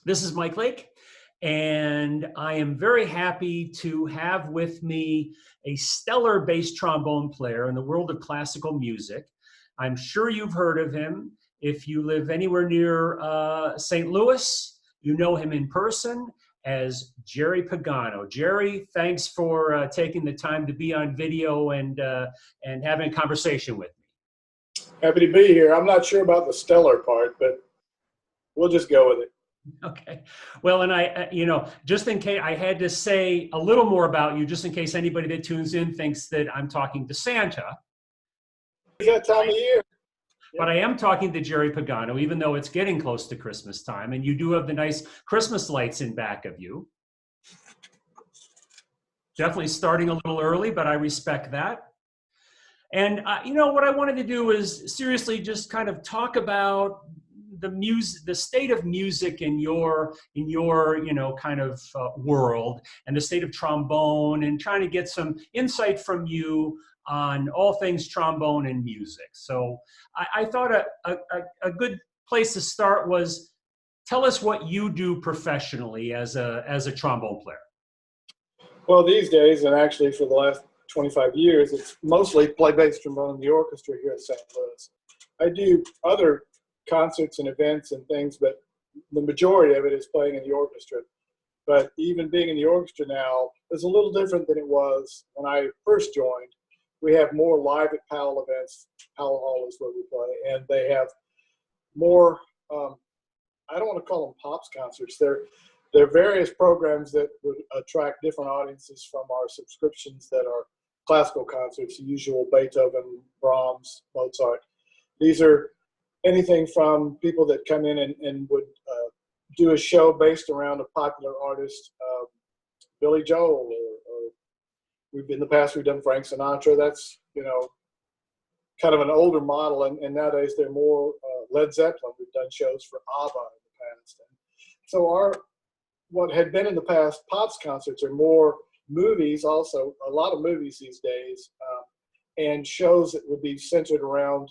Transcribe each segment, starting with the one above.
This is Mike Lake, and I am very happy to have with me a stellar bass trombone player in the world of classical music. I'm sure you've heard of him. If you live anywhere near St. Louis, you know him in person as Gerry Pagano. Gerry, thanks for taking the time to be on video and having a conversation with me. Happy to be here. I'm not sure about the stellar part, but we'll just go with it. Okay. Well, and just in case I had to say a little more about you, just in case anybody that tunes in thinks that I'm talking to Santa. It's that time of year. But I am talking to Gerry Pagano, even though it's getting close to Christmas time, and you do have the nice Christmas lights in back of you. Definitely starting a little early, but I respect that. And what I wanted to do is seriously just kind of talk about the music, the state of music in your kind of world, and the state of trombone, and trying to get some insight from you on all things trombone and music. So I thought a good place to start was tell us what you do professionally as a trombone player. Well, these days, and actually for the last 25 years, it's mostly play bass trombone in the orchestra here at St. Louis. I do other concerts and events and things, but the majority of it is playing in the orchestra. But even being in the orchestra now is a little different than it was when I first joined. We have more live at Powell events. Powell Hall is where we play, and they have more, I don't want to call them pops concerts. They're various programs that would attract different audiences from our subscriptions that are classical concerts, the usual Beethoven, Brahms, Mozart. These are anything from people that come in and would do a show based around a popular artist, Billy Joel, or in the past we've done Frank Sinatra. That's, kind of an older model, and nowadays they're more Led Zeppelin. We've done shows for ABBA in the past. And so what had been in the past pops concerts are more movies, also a lot of movies these days, and shows that would be centered around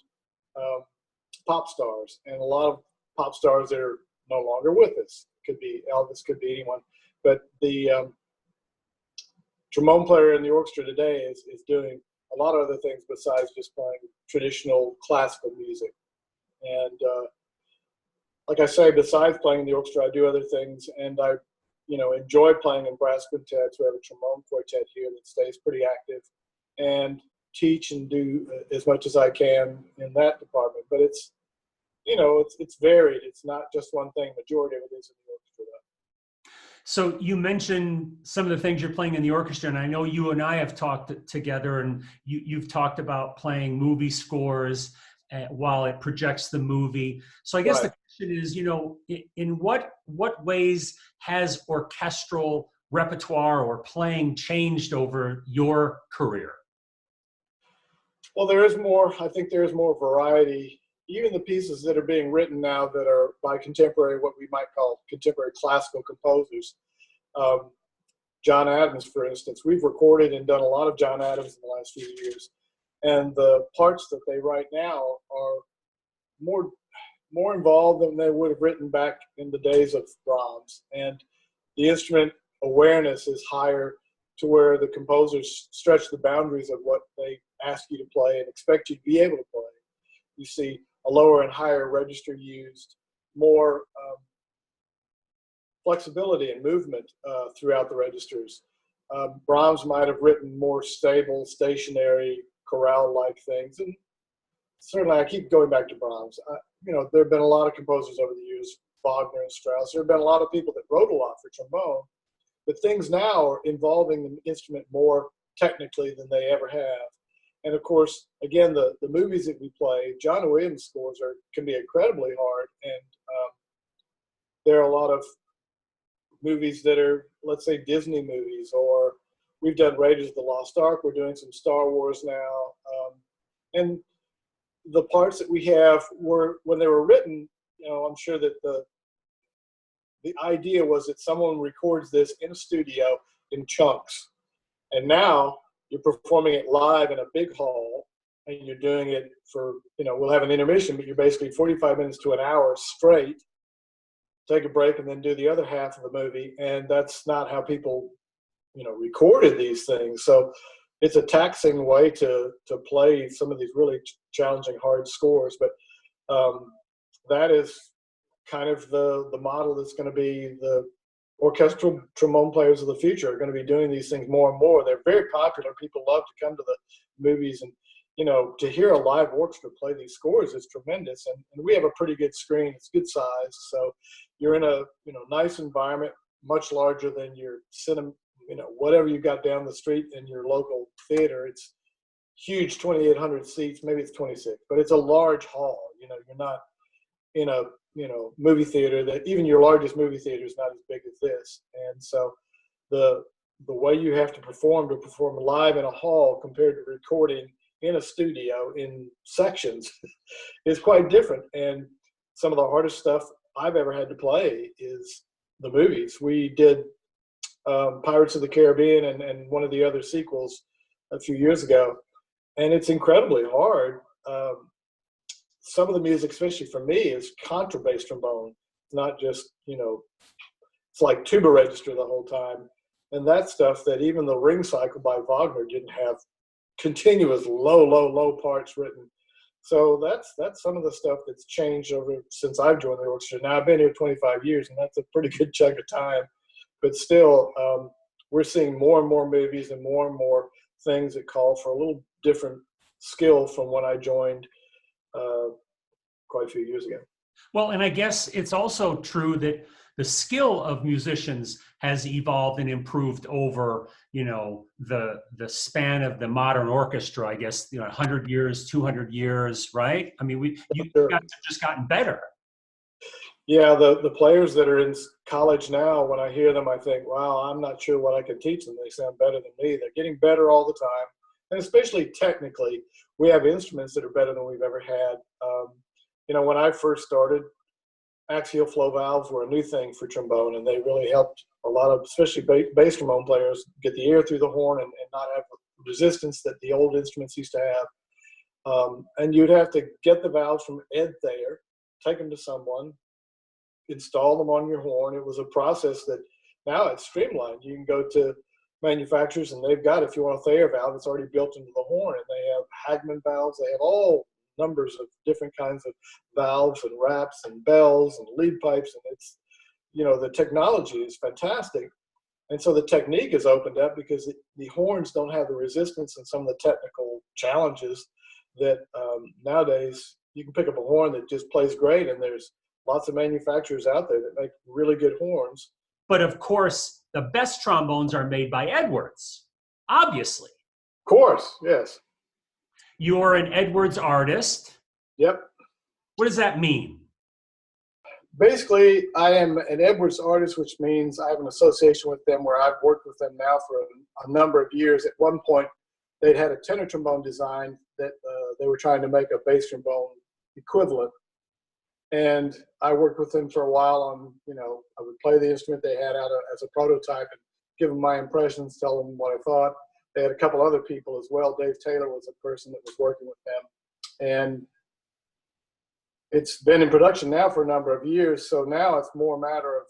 pop stars, and a lot of pop stars that are no longer with us. Could be Elvis, could be anyone, but the trombone player in the orchestra today is doing a lot of other things besides just playing traditional classical music. And like I say, besides playing in the orchestra, I do other things, and I enjoy playing in brass quintets. We have a trombone quartet here that stays pretty active, and teach and do as much as I can in that department. But it's varied. It's not just one thing. Majority of it is in the orchestra, though. So you mentioned some of the things you're playing in the orchestra, and I know you and I have talked together, and you've talked about playing movie scores while it projects the movie. So I guess Right. the question is, in what ways has orchestral repertoire or playing changed over your career? Well, I think there is more variety. Even the pieces that are being written now that are by what we might call contemporary classical composers. John Adams, for instance, we've recorded and done a lot of John Adams in the last few years. And the parts that they write now are more involved than they would have written back in the days of Brahms. And the instrument awareness is higher, to where the composers stretch the boundaries of what they ask you to play and expect you to be able to play. You see a lower and higher register used, more flexibility and movement throughout the registers. Brahms might have written more stable, stationary, chorale-like things. And certainly I keep going back to Brahms. There have been a lot of composers over the years, Wagner and Strauss. There have been a lot of people that wrote a lot for trombone, but things now are involving the instrument more technically than they ever have. And of course, again, the movies that we play, John Williams scores can be incredibly hard. And there are a lot of movies that are, let's say, Disney movies, or we've done Raiders of the Lost Ark. We're doing some Star Wars now. And the parts that we have when they were written, I'm sure that the idea was that someone records this in a studio in chunks. And now you're performing it live in a big hall, and you're doing it for, we'll have an intermission, but you're basically 45 minutes to an hour straight take a break, and then do the other half of the movie. And that's not how people, recorded these things. So it's a taxing way to play some of these really challenging, hard scores. But that is kind of the model that's going to be the orchestral trombone players of the future are going to be doing these things more and more. They're very popular. People love to come to the movies, and to hear a live orchestra play these scores is tremendous. And we have a pretty good screen. It's good size, so you're in a nice environment, much larger than your cinema, whatever you got down the street in your local theater. It's huge, 2,800 seats. Maybe it's 26, but it's a large hall. You're not in a movie theater that even your largest movie theater is not as big as this. And so the way you have to perform live in a hall compared to recording in a studio in sections is quite different. And some of the hardest stuff I've ever had to play is the movies. We did Pirates of the Caribbean and one of the other sequels a few years ago, and it's incredibly hard. Some of the music, especially for me, is contrabass trombone. It's not just, it's like tuba register the whole time. And that stuff that even the Ring Cycle by Wagner didn't have continuous low parts written. So that's some of the stuff that's changed over since I've joined the orchestra. Now I've been here 25 years, and that's a pretty good chunk of time. But still, we're seeing more and more movies and more things that call for a little different skill from when I joined quite a few years ago. Well, and I guess it's also true that the skill of musicians has evolved and improved over, the span of the modern orchestra. I guess 100 years, 200 years, right? I mean, you Sure. guys have just gotten better. Yeah, the players that are in college now, when I hear them, I think, wow, I'm not sure what I could teach them. They sound better than me. They're getting better all the time, and especially technically, we have instruments that are better than we've ever had. When I first started, axial flow valves were a new thing for trombone, and they really helped a lot of, especially bass trombone players, get the air through the horn and not have resistance that the old instruments used to have. And you'd have to get the valves from Ed Thayer, take them to someone, install them on your horn. It was a process that now it's streamlined. You can go to manufacturers and they've got, if you want a Thayer valve, it's already built into the horn, and they have Hagman valves. They have all numbers of different kinds of valves and wraps and bells and lead pipes, and it's the technology is fantastic. And so the technique is opened up because the horns don't have the resistance and some of the technical challenges that nowadays you can pick up a horn that just plays great, and there's lots of manufacturers out there that make really good horns. But of course, the best trombones are made by Edwards, obviously. Of course, yes. You're an Edwards artist. Yep. What does that mean? Basically, I am an Edwards artist, which means I have an association with them where I've worked with them now for a number of years. At one point, they'd had a tenor trombone design that they were trying to make a bass trombone equivalent. And I worked with them for a while on, I would play the instrument they had out as a prototype and give them my impressions, tell them what I thought. They had a couple other people as well. Dave Taylor was a person that was working with them. And it's been in production now for a number of years. So now it's more a matter of,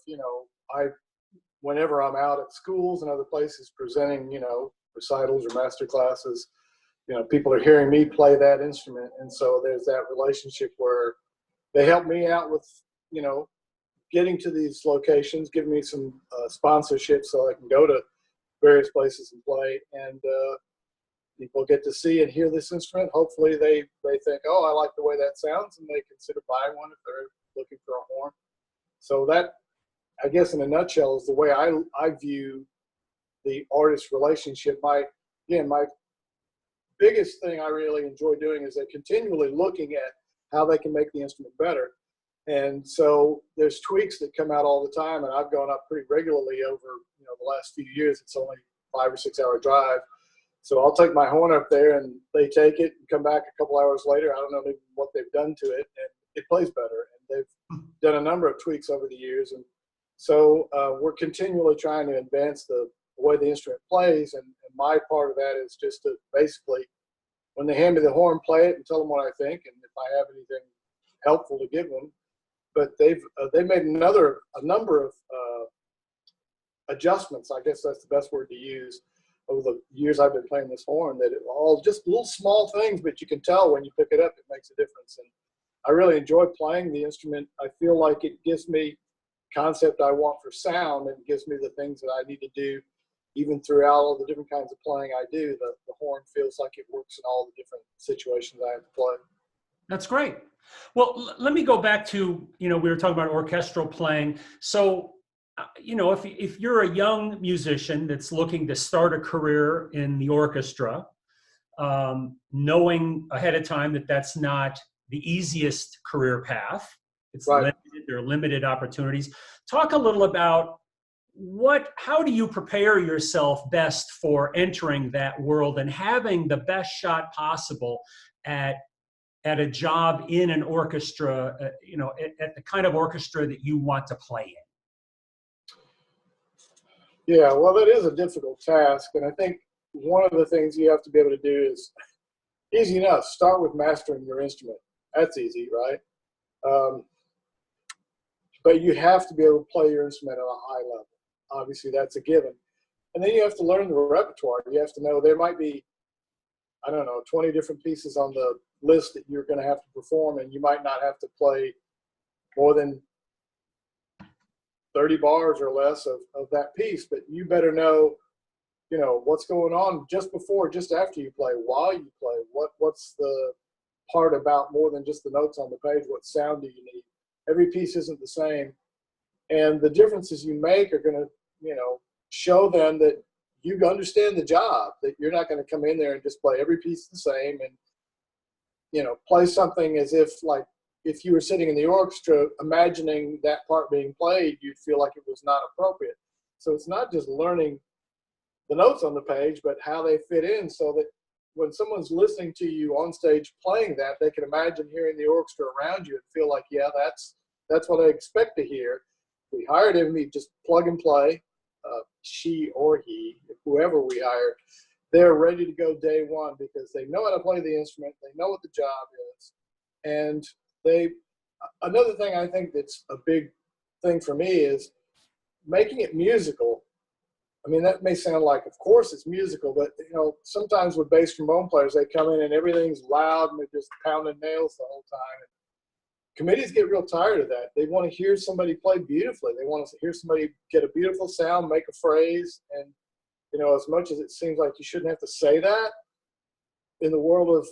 whenever I'm out at schools and other places presenting, recitals or master classes, people are hearing me play that instrument. And so there's that relationship where they help me out with, getting to these locations, give me some sponsorship so I can go to various places and play. And people get to see and hear this instrument. Hopefully they think, oh, I like the way that sounds, and they consider buying one if they're looking for a horn. So that, I guess in a nutshell, is the way I view the artist relationship. My biggest thing I really enjoy doing is they're continually looking at how they can make the instrument better. And so there's tweaks that come out all the time, and I've gone up pretty regularly over the last few years. It's only 5 or 6 hour drive. So I'll take my horn up there, and they take it and come back a couple hours later. I don't know what they've done to it, and it plays better. And they've done a number of tweaks over the years. And so we're continually trying to advance the way the instrument plays. And my part of that is just to basically, when they hand me the horn, play it and tell them what I think. And if I have anything helpful to give them, but they made a number of adjustments. I guess that's the best word to use over the years I've been playing this horn. That it all just little small things, but you can tell when you pick it up, it makes a difference. And I really enjoy playing the instrument. I feel like it gives me concept I want for sound, and it gives me the things that I need to do. Even throughout all the different kinds of playing I do, the horn feels like it works in all the different situations I have to play. That's great. Well, let me go back to, we were talking about orchestral playing. So, if you're a young musician that's looking to start a career in the orchestra, knowing ahead of time that that's not the easiest career path, it's Right. limited, there are limited opportunities. Talk a little about how do you prepare yourself best for entering that world and having the best shot possible at a job in an orchestra, at the kind of orchestra that you want to play in? Yeah, well, that is a difficult task. And I think one of the things you have to be able to do is easy enough. Start with mastering your instrument. That's easy, right? But you have to be able to play your instrument at a high level. Obviously, that's a given. And then you have to learn the repertoire. You have to know there might be, 20 different pieces on the list that you're going to have to perform, and you might not have to play more than 30 bars or less of that piece, but you better know, what's going on just before, just after you play, while you play. What's the part about more than just the notes on the page? What sound do you need? Every piece isn't the same, and the differences you make are going to, show them that you understand the job. That you're not going to come in there and just play every piece the same and play something as if like. If you were sitting in the orchestra, imagining that part being played, you'd feel like it was not appropriate. So it's not just learning the notes on the page, but how they fit in so that when someone's listening to you on stage playing that, they can imagine hearing the orchestra around you and feel like, yeah, that's what I expect to hear. We hired him, he just plug and play, she or he, whoever we hired, they're ready to go day one because they know how to play the instrument, they know what the job is. And another thing I think that's a big thing for me is making it musical. I mean, that may sound like, of course it's musical, but sometimes with bass trombone players, they come in and everything's loud and they're just pounding nails the whole time. And committees get real tired of that. They want to hear somebody play beautifully. They want to hear somebody get a beautiful sound, make a phrase. And, as much as it seems like you shouldn't have to say that in the world of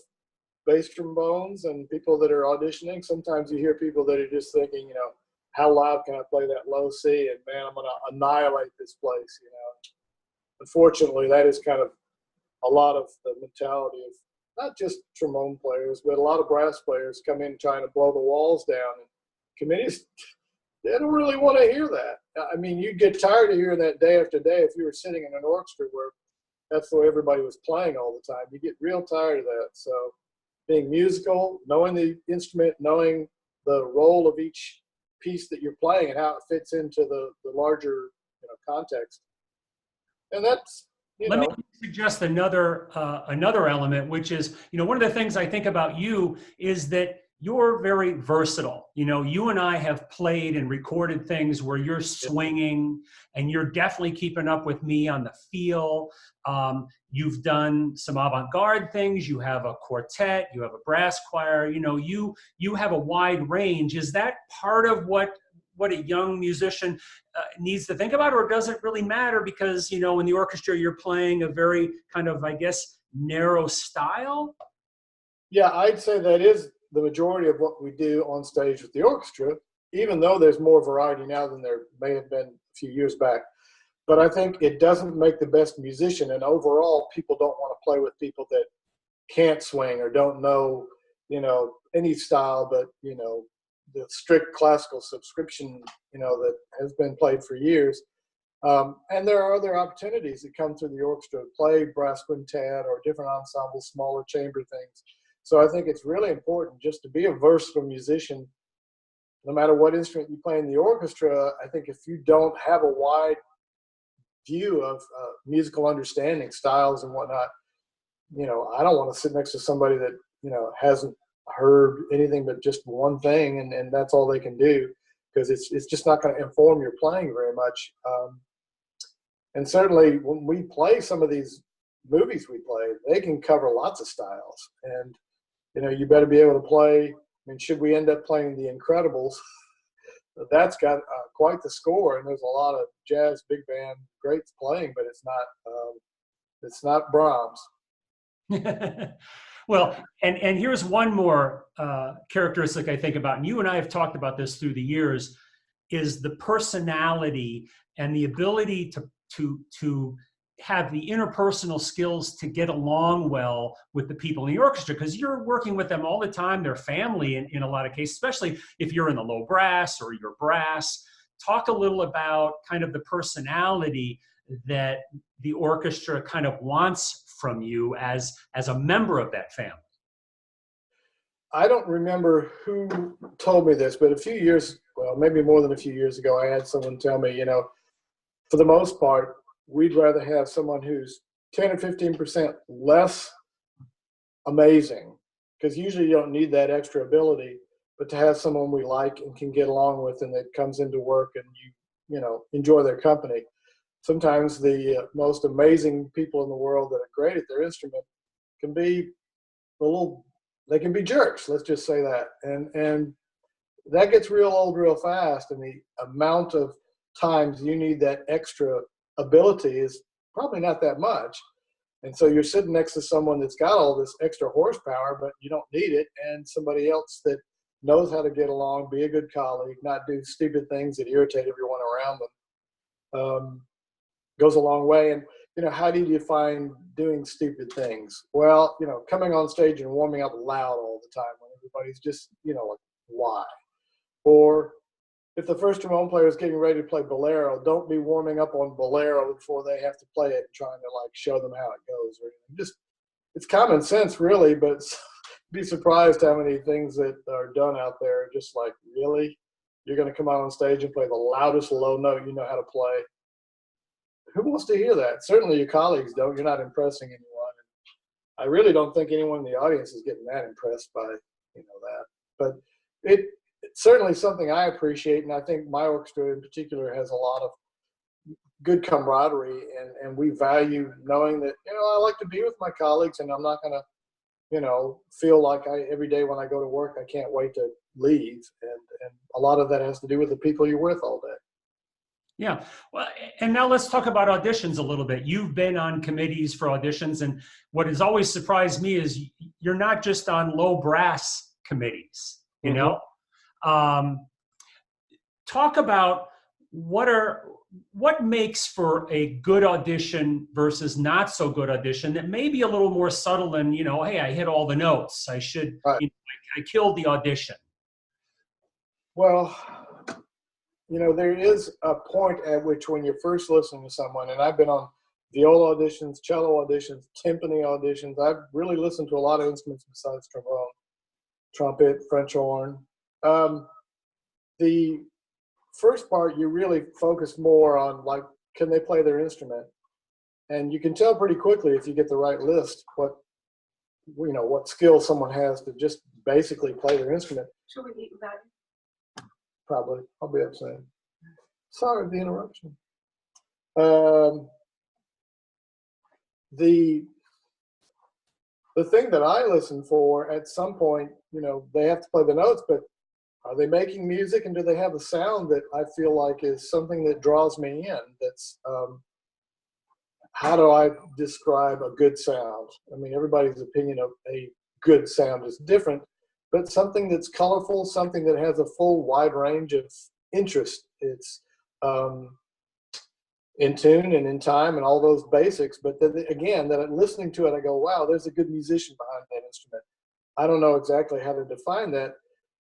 bass trombones and people that are auditioning, sometimes you hear people that are just thinking, how loud can I play that low C? And man, I'm going to annihilate this place, Unfortunately, that is kind of a lot of the mentality of not just trombone players, but a lot of brass players come in trying to blow the walls down. And committees, they don't really want to hear that. I mean, you get tired of hearing that day after day if you were sitting in an orchestra where that's the way everybody was playing all the time. You get real tired of that. So being musical, knowing the instrument, knowing the role of each piece that you're playing and how it fits into the larger context. And that's, Let me suggest another element, which is, one of the things I think about you is that you're very versatile. You and I have played and recorded things where you're swinging and you're definitely keeping up with me on the feel. You've done some avant-garde things. You have a quartet, you have a brass choir, you have a wide range. Is that part of what a young musician needs to think about, or does it really matter because, in the orchestra, you're playing a very kind of, I guess, narrow style? Yeah, I'd say that is the majority of what we do on stage with the orchestra, even though there's more variety now than there may have been a few years back. But I think it doesn't make the best musician. And overall, people don't want to play with people that can't swing or don't know, any style, but, the strict classical subscription, that has been played for years. And there are other opportunities that come through the orchestra, play brass quintet or different ensembles, smaller chamber things. So I think it's really important just to be a versatile musician, no matter what instrument you play in the orchestra. I think if you don't have a wide view of musical understanding, styles and whatnot, I don't want to sit next to somebody that, hasn't heard anything but just one thing, and that's all they can do, because it's just not going to inform your playing very much. And certainly when we play some of these movies we play, they can cover lots of styles. And, you better be able to play. I mean, should we end up playing The Incredibles, that's got quite the score, and there's a lot of jazz big band greats playing, but it's not Brahms. Well, and here's one more characteristic I think about, and you and I have talked about this through the years, is the personality and the ability to have the interpersonal skills to get along well with the people in the orchestra, because you're working with them all the time. They're family in a lot of cases, especially if you're in the low brass or your brass. Talk a little about kind of the personality that the orchestra kind of wants from you as a member of that family. I don't remember who told me this, but maybe more than a few years ago, I had someone tell me, for the most part, we'd rather have someone who's 10 or 15% less amazing, because usually you don't need that extra ability, but to have someone we like and can get along with, and that comes into work and you enjoy their company. Sometimes the most amazing people in the world that are great at their instrument can be they can be jerks, let's just say that. And that gets real old real fast, and the amount of times you need that extra ability is probably not that much. And so you're sitting next to someone that's got all this extra horsepower, but you don't need it, and somebody else that knows how to get along, be a good colleague, not do stupid things that irritate everyone around them, goes a long way. And how do you define doing stupid things? Well, coming on stage and warming up loud all the time when everybody's just like, why? Or if the first trombone player is getting ready to play Bolero, don't be warming up on Bolero before they have to play it, trying to show them how it goes. Or just, it's common sense, really, but be surprised how many things that are done out there are just like, really? You're going to come out on stage and play the loudest low note you know how to play? Who wants to hear that? Certainly your colleagues don't. You're not impressing anyone. I really don't think anyone in the audience is getting that impressed by that. But it's certainly something I appreciate, and I think my orchestra in particular has a lot of good camaraderie, and we value knowing that I like to be with my colleagues, and I'm not going to feel like every day when I go to work I can't wait to leave, and a lot of that has to do with the people you're with all day. Yeah. Well, and now let's talk about auditions a little bit. You've been on committees for auditions, and what has always surprised me is you're not just on low brass committees, Talk about what makes for a good audition versus not so good audition that may be a little more subtle than, hey, I hit all the notes. I should, right. I killed the audition. Well, there is a point at which when you're first listening to someone, and I've been on viola auditions, cello auditions, timpani auditions. I've really listened to a lot of instruments besides trombone, trumpet, French horn. The first part, you really focus more on, can they play their instrument? And you can tell pretty quickly if you get the right list what skill someone has to just basically play their instrument. Should we eat without you? Probably. I'll be up soon. Sorry for the interruption. The thing that I listen for at some point, they have to play the notes, but are they making music, and do they have a sound that I feel like is something that draws me in? That's how do I describe a good sound? I mean, everybody's opinion of a good sound is different, but something that's colorful, something that has a full wide range of interest. It's in tune and in time and all those basics. But then again, that I'm listening to it, I go, wow, there's a good musician behind that instrument. I don't know exactly how to define that,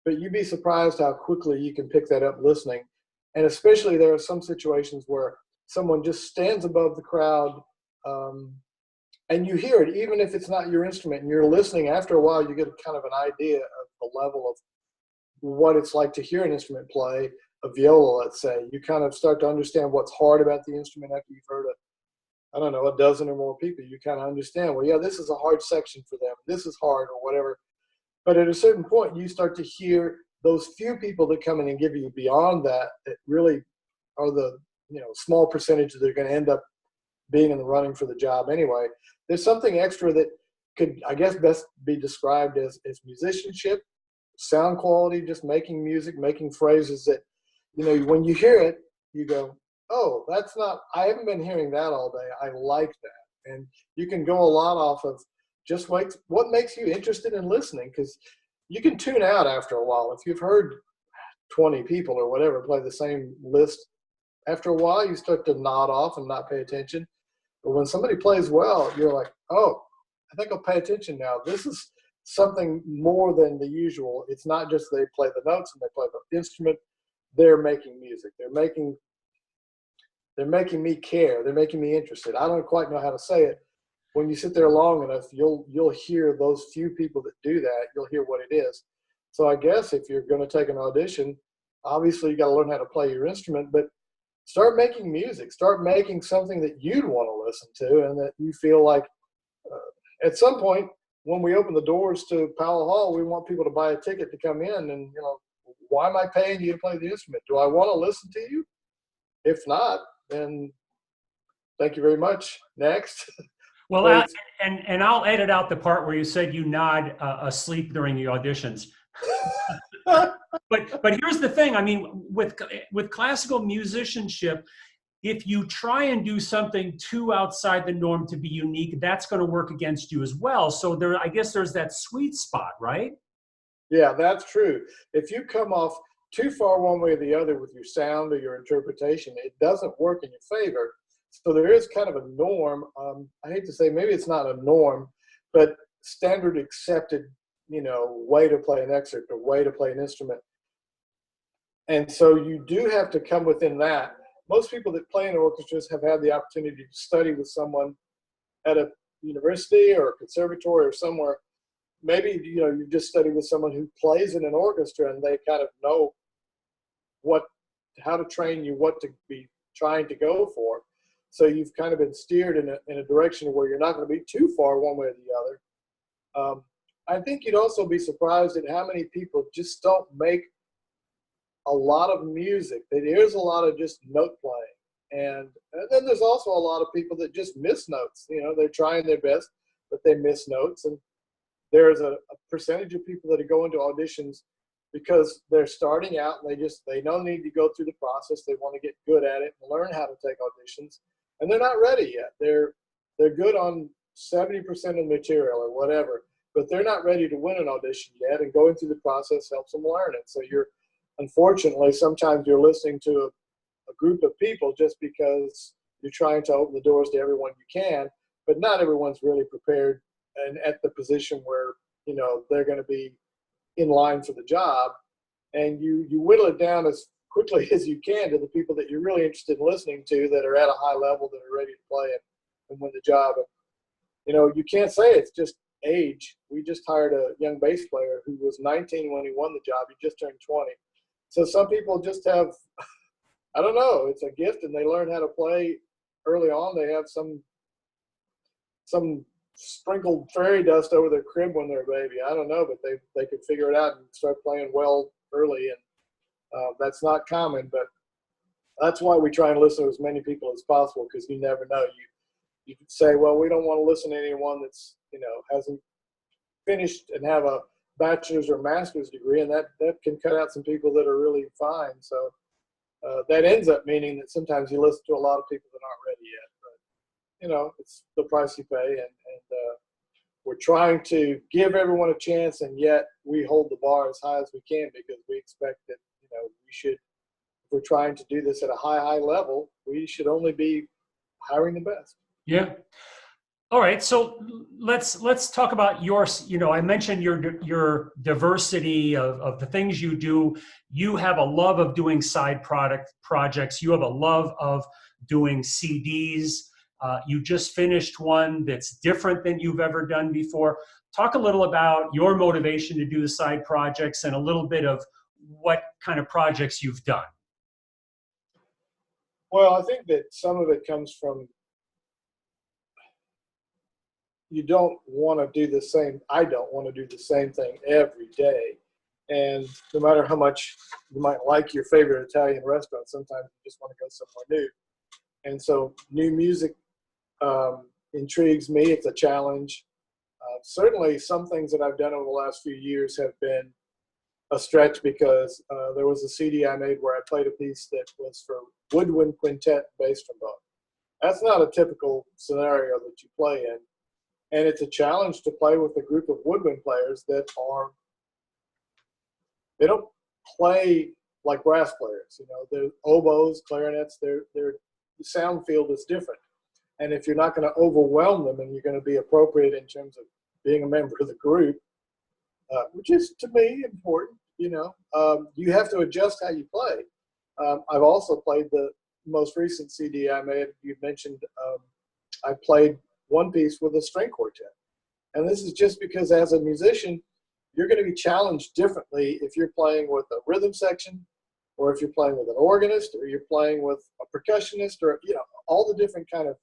but you'd be surprised how quickly you can pick that up listening. And especially there are some situations where someone just stands above the crowd, and you hear it, even if it's not your instrument, and you're listening. After a while, you get kind of an idea of the level of what it's like to hear an instrument play, a viola, let's say. You kind of start to understand what's hard about the instrument after you've heard a dozen or more people. You kind of understand, well, yeah, this is a hard section for them. This is hard or whatever. But at a certain point, you start to hear those few people that come in and give you beyond that, that really are the, small percentage that are going to end up being in the running for the job anyway. There's something extra that could, I guess, best be described as musicianship, sound quality, just making music, making phrases that, when you hear it, you go, oh, that's not, I haven't been hearing that all day. I like that. And you can go a lot off of just what makes you interested in listening, because you can tune out after a while. If you've heard 20 people or whatever play the same list, after a while you start to nod off and not pay attention. But when somebody plays well, you're like, oh, I think I'll pay attention now. This is something more than the usual. It's not just they play the notes and they play the instrument. They're making music. They're making me care. They're making me interested. I don't quite know how to say it. When you sit there long enough, you'll hear those few people that do that. You'll hear what it is. So I guess if you're going to take an audition, obviously you got to learn how to play your instrument, but start making music. Start making something that you'd want to listen to, and that you feel like at some point when we open the doors to Powell Hall, we want people to buy a ticket to come in. And why am I paying you to play the instrument? Do I want to listen to you? If not, then thank you very much. Next. Well, and I'll edit out the part where you said you nod asleep during the auditions. But here's the thing. I mean, with classical musicianship, if you try and do something too outside the norm to be unique, that's going to work against you as well. So I guess there's that sweet spot, right? Yeah, that's true. If you come off too far one way or the other with your sound or your interpretation, it doesn't work in your favor. So there is kind of a norm. I hate to say, maybe it's not a norm, but standard accepted, way to play an excerpt or way to play an instrument. And so you do have to come within that. Most people that play in orchestras have had the opportunity to study with someone at a university or a conservatory or somewhere. Maybe, you've just studied with someone who plays in an orchestra, and they kind of know how to train you, what to be trying to go for. So you've kind of been steered in a direction where you're not going to be too far one way or the other. I think you'd also be surprised at how many people just don't make a lot of music. There's a lot of just note playing. And then there's also a lot of people that just miss notes. They're trying their best, but they miss notes. And there's a percentage of people that go into auditions because they're starting out and they don't need to go through the process. They want to get good at it and learn how to take auditions. And they're not ready yet. They're good on 70% of the material or whatever, but they're not ready to win an audition yet. And going through the process helps them learn it. So unfortunately, sometimes you're listening to a group of people just because you're trying to open the doors to everyone you can, but not everyone's really prepared and at the position where, they're going to be in line for the job. And you whittle it down as quickly as you can to the people that you're really interested in listening to, that are at a high level, that are ready to play and win the job. And, you can't say it's just age. We just hired a young bass player who was 19 when he won the job. He just turned 20. So some people just have, I don't know, it's a gift, and they learn how to play early on. They have some sprinkled fairy dust over their crib when they're a baby. I don't know, but they could figure it out and start playing well early. And that's not common, but that's why we try and listen to as many people as possible, because you never know. You could say, well, we don't want to listen to anyone that's, hasn't finished and have a bachelor's or master's degree, and that can cut out some people that are really fine. So that ends up meaning that sometimes you listen to a lot of people that aren't ready yet. But, it's the price you pay, and we're trying to give everyone a chance, and yet we hold the bar as high as we can, because we expect that, we should, if we're trying to do this at a high level, we should only be hiring the best. Yeah. All right. So let's talk about I mentioned your diversity of the things you do. You have a love of doing side projects. You have a love of doing CDs. You just finished one that's different than you've ever done before. Talk a little about your motivation to do the side projects, and a little bit of what kind of projects you've done. Well, I think that some of it comes from you don't want to do the same. I don't want to do the same thing every day. And no matter how much you might like your favorite Italian restaurant, sometimes you just want to go somewhere new. And so new music intrigues me. It's a challenge. Certainly some things that I've done over the last few years have been a stretch because there was a CD I made where I played a piece that was for woodwind quintet bass trombone. That's not a typical scenario that you play in. And it's a challenge to play with a group of woodwind players that they don't play like brass players. You know, they're oboes, clarinets, the sound field is different. And if you're not going to overwhelm them and you're going to be appropriate in terms of being a member of the group, which is to me important, you know, you have to adjust how you play. I've also played the most recent CD I made. You mentioned I played one piece with a string quartet. And this is just because as a musician, you're going to be challenged differently if you're playing with a rhythm section, or if you're playing with an organist, or you're playing with a percussionist, or, you know, all the different kind of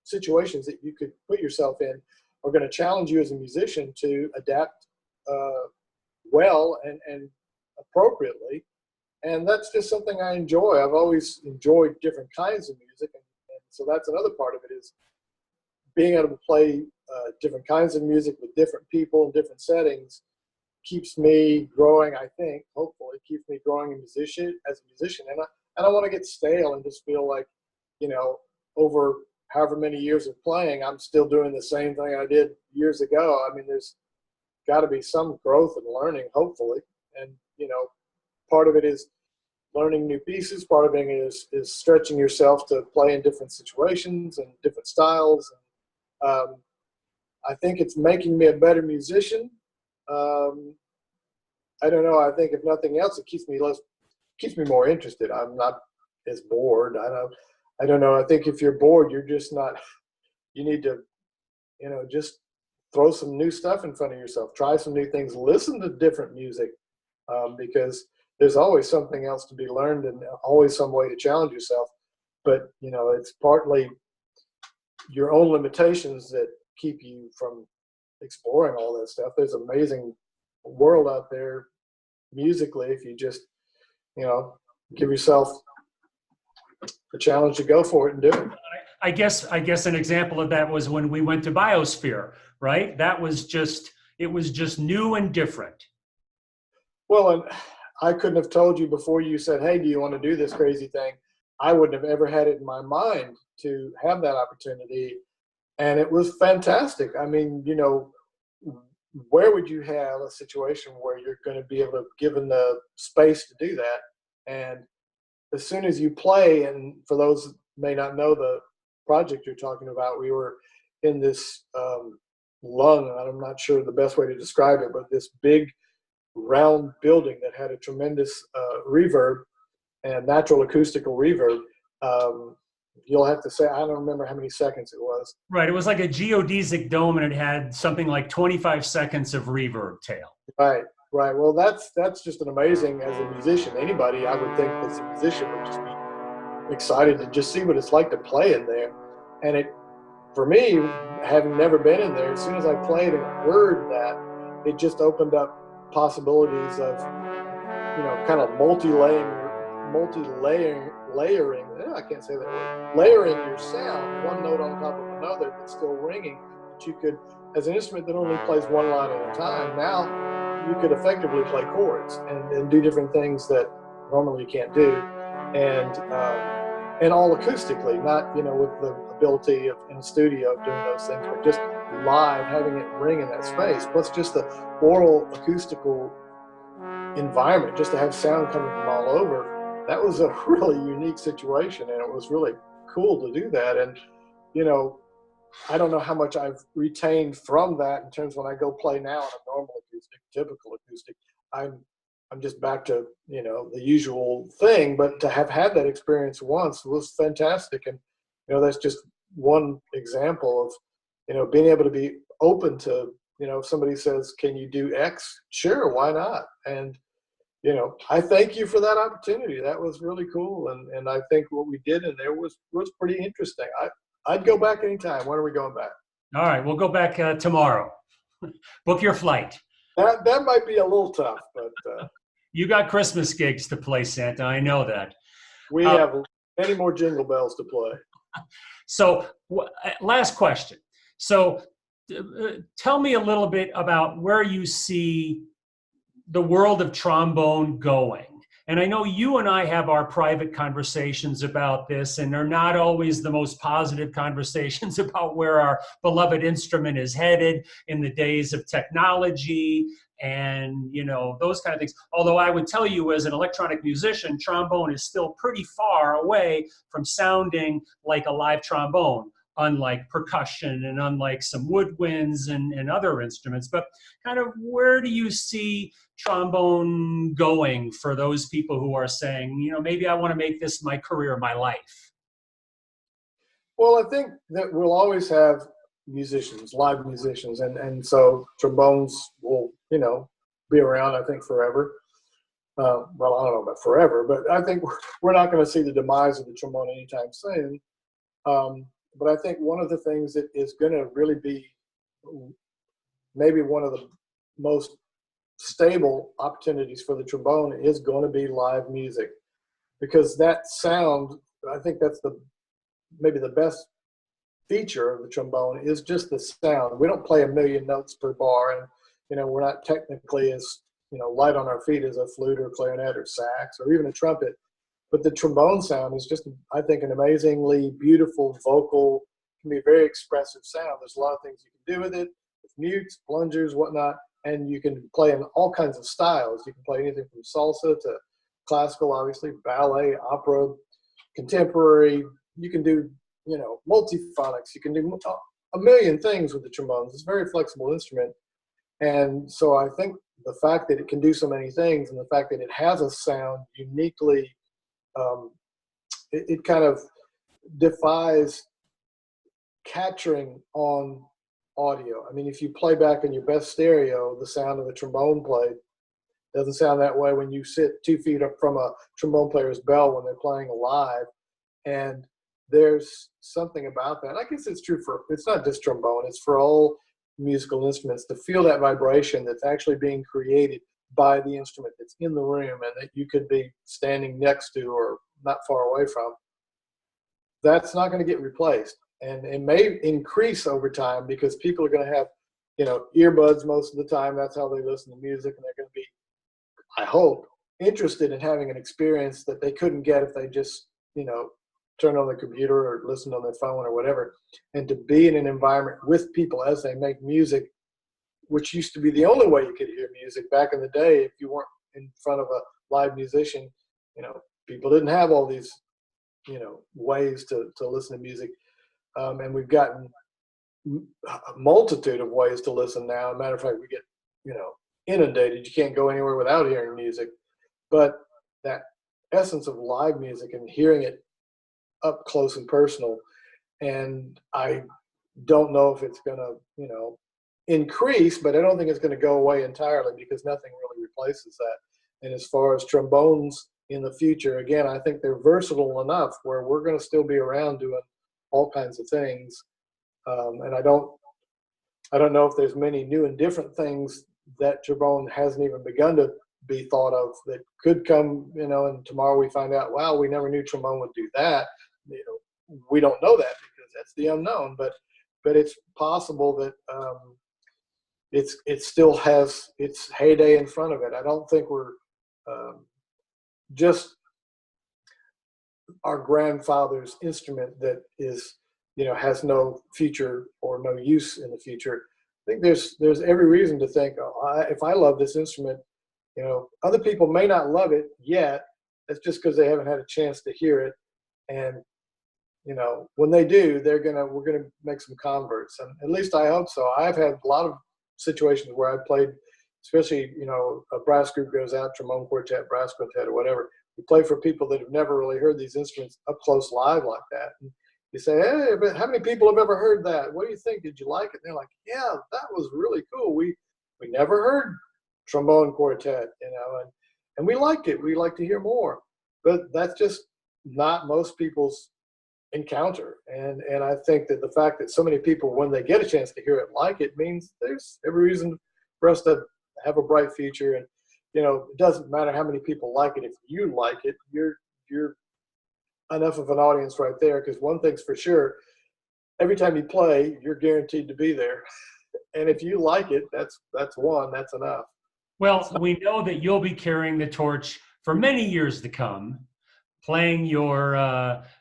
situations that you could put yourself in are going to challenge you as a musician to adapt well and appropriately. And that's just something I enjoy. I've always enjoyed different kinds of music. And so that's another part of it, is being able to play different kinds of music with different people in different settings keeps me growing, I think, hopefully keeps me growing as a musician. And I don't want to get stale and just feel like, you know, over however many years of playing, I'm still doing the same thing I did years ago. I mean, there's got to be some growth and learning, hopefully. And, you know, part of it is learning new pieces. Part of it is stretching yourself to play in different situations and different styles. And, I think it's making me a better musician. I don't know. I think if nothing else, it keeps me more interested. I'm not as bored. I don't know. I think if you're bored, you're just not. You need to, you know, just throw some new stuff in front of yourself. Try some new things. Listen to different music, because there's always something else to be learned and always some way to challenge yourself. But, you know, it's partly your own limitations that keep you from exploring all that stuff. There's an amazing world out there musically if you just, you know, give yourself a challenge to go for it and do it. I guess an example of that was when we went to Biosphere, right? That was just, it was just new and different. Well, and I couldn't have told you before you said, hey, do you want to do this crazy thing? I wouldn't have ever had it in my mind to have that opportunity. And it was fantastic. I mean, you know, where would you have a situation where you're going to be able to, given the space to do that? And as soon as you play, and for those who may not know the project you're talking about, we were in this lung, and I'm not sure the best way to describe it, but this big round building that had a tremendous reverb and natural acoustical reverb. You'll have to say, I don't remember how many seconds it was. Right. It was like a geodesic dome, and it had something like 25 seconds of reverb tail. Right. Well, that's just an amazing, as a musician, anybody I would think as a musician would just be excited to just see what it's like to play in there. And it, for me, having never been in there, as soon as I played and heard that, it just opened up possibilities of, you know, kind of layering, I can't say that word, layering your sound, one note on top of another that's still ringing, that you could, as an instrument that only plays one line at a time, now you could effectively play chords and do different things that normally you can't do. And all acoustically, not, you know, with the ability of in a studio of doing those things, but just live, having it ring in that space, plus just the oral acoustical environment, just to have sound coming from all over. That was a really unique situation, and it was really cool to do that. And, you know, I don't know how much I've retained from that in terms of when I go play now on a normal acoustic, typical acoustic. I'm just back to, you know, the usual thing, but to have had that experience once was fantastic. And, you know, that's just one example of, you know, being able to be open to, you know, if somebody says, can you do X? Sure, why not? And, you know, I thank you for that opportunity. That was really cool. And I think what we did in there was pretty interesting. I'd go back anytime. When are we going back? All right, we'll go back tomorrow. Book your flight. That might be a little tough, but You got Christmas gigs to play, Santa. I know that. we Uh, have many more jingle bells to play. So, last question. So, tell me a little bit about where you see the world of trombone going. And I know you and I have our private conversations about this, and they're not always the most positive conversations about where our beloved instrument is headed in the days of technology and those kind of things. Although I would tell you, as an electronic musician, trombone is still pretty far away from sounding like a live trombone, unlike percussion and unlike some woodwinds and other instruments. But kind of where do you see trombone going for those people who are saying, maybe I want to make this my career, my life? Well, I think that we'll always have musicians, live musicians, and so trombones will, be around, I think, forever. Well, I don't know about forever, but I think we're not going to see the demise of the trombone anytime soon. But I think one of the things that is going to really be maybe one of the most stable opportunities for the trombone is going to be live music, because that sound, I think that's maybe the best feature of the trombone is just the sound. We don't play a million notes per bar, and we're not technically as light on our feet as a flute or clarinet or sax or even a trumpet. But the trombone sound is just, I think, an amazingly beautiful vocal, can be a very expressive sound. There's a lot of things you can do with it, with mutes, plungers, whatnot, and you can play in all kinds of styles. You can play anything from salsa to classical, obviously, ballet, opera, contemporary. You can do, multiphonics. You can do a million things with the trombones. It's a very flexible instrument. And so I think the fact that it can do so many things and the fact that it has a sound uniquely, it kind of defies capturing on audio. I mean, if you play back in your best stereo, the sound of a trombone played doesn't sound that way when you sit 2 feet up from a trombone player's bell when they're playing live. And there's something about that. I guess it's true it's not just trombone, it's for all musical instruments, to feel that vibration that's actually being created by the instrument that's in the room and that you could be standing next to or not far away from. That's not going to get replaced. And it may increase over time because people are going to have, earbuds most of the time. That's how they listen to music. And they're going to be, I hope, interested in having an experience that they couldn't get if they just, turn on the computer or listen on their phone or whatever. And to be in an environment with people as they make music, which used to be the only way you could hear music back in the day. If you weren't in front of a live musician, people didn't have all these, ways to listen to music. And we've gotten a multitude of ways to listen now. As a matter of fact, we get, inundated. You can't go anywhere without hearing music. But that essence of live music and hearing it up close and personal, and I don't know if it's going to, increase, but I don't think it's going to go away entirely because nothing really replaces that. And as far as trombones in the future, again, I think they're versatile enough where we're going to still be around doing all kinds of things. And I don't know if there's many new and different things that trombone hasn't even begun to be thought of that could come, and tomorrow we find out, wow, we never knew trombone would do that. We don't know that because that's the unknown, but it's possible that it still has its heyday in front of it. I don't think we're just our grandfather's instrument that is, has no future or no use in the future. I think there's every reason to think, if I love this instrument, other people may not love it yet. That's just because they haven't had a chance to hear it. And, when they do, we're going to make some converts. And at least I hope so. I've had a lot of situations where I played, especially, a brass group goes out, trombone quartet, brass quintet, or whatever. We play for people that have never really heard these instruments up close live like that. And you say, hey, but how many people have ever heard that? What do you think? Did you like it? And they're like, yeah, that was really cool. We never heard trombone quartet, and we liked it. We like to hear more. But that's just not most people's encounter. And I think that the fact that so many people, when they get a chance to hear it, like it, means there's every reason for us to have a bright future. And, you know, it doesn't matter how many people like it. If you like it, you're enough of an audience right there. Because one thing's for sure, every time you play, you're guaranteed to be there. And if you like it, that's enough. Well, we know that you'll be carrying the torch for many years to come, playing your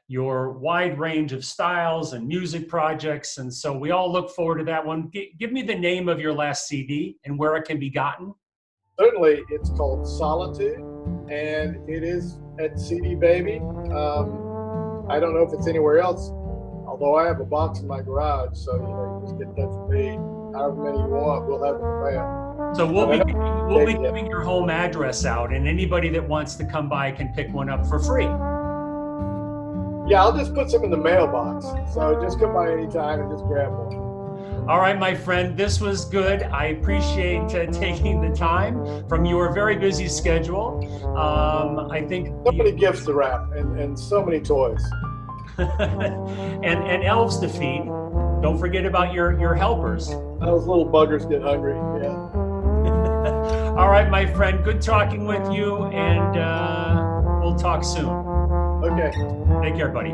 wide range of styles and music projects. And so we all look forward to that one. Give me the name of your last CD and where it can be gotten. Certainly, it's called Solitude, and it is at CD Baby. I don't know if it's anywhere else, although I have a box in my garage, so you just get in touch with me. However many you want, we'll have it in the mail. So we'll be giving your home address out, and anybody that wants to come by can pick one up for free. Yeah, I'll just put some in the mailbox. So just come by anytime and just grab one. All right, my friend, this was good. I appreciate taking the time from your very busy schedule. I think so many gifts to wrap and so many toys. and elves to feed. Don't forget about your helpers. Those little buggers get hungry, yeah. All right, my friend, good talking with you, and we'll talk soon. Okay. Take care, buddy.